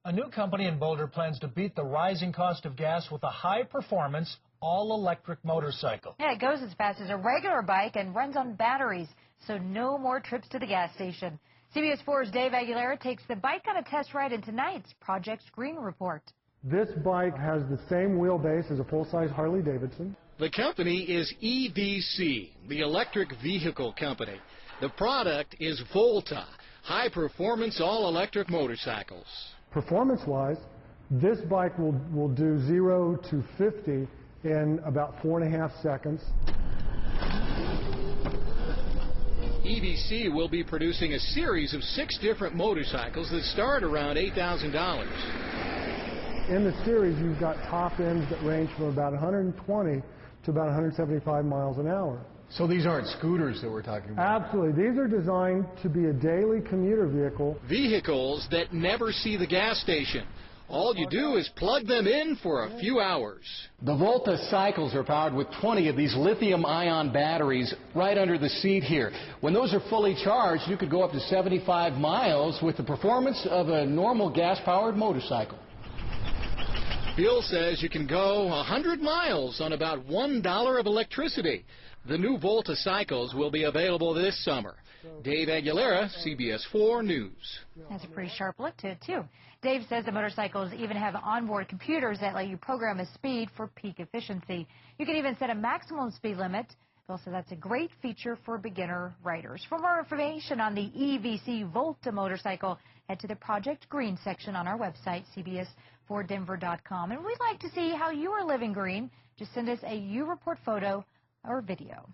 A new company in Boulder plans to beat the rising cost of gas with a high-performance, all-electric motorcycle. Yeah, it goes as fast as a regular bike and runs on batteries, so no more trips to the gas station. CBS 4's Dave Aguilera takes the bike on a test ride in tonight's Project Green Report. This bike has the same wheelbase as a full-size Harley-Davidson. The company is EVC, the electric vehicle company. The product is Volta, high-performance all-electric motorcycles. Performance-wise, this bike will do 0 to 50 in about 4.5 seconds. EVC will be producing a series of 6 different motorcycles that start around $8,000. In the series, you've got top ends that range from about 120 to about 175 miles an hour. So these aren't scooters that we're talking about? Absolutely. These are designed to be a daily commuter vehicle. Vehicles that never see the gas station. All you do is plug them in for a few hours. The Volta cycles are powered with 20 of these lithium-ion batteries right under the seat here. When those are fully charged, you could go up to 75 miles with the performance of a normal gas-powered motorcycle. Bill says you can go 100 miles on about $1 of electricity. The new Volta cycles will be available this summer. Dave Aguilera, CBS 4 News. That's a pretty sharp look to it, too. Dave says the motorcycles even have onboard computers that let you program a speed for peak efficiency. You can even set a maximum speed limit. Bill says that's a great feature for beginner riders. For more information on the EVC Volta motorcycle, head to the Project Green section on our website, cbs4denver.com. And we'd like to see how you are living green. Just send us a U Report photo or video.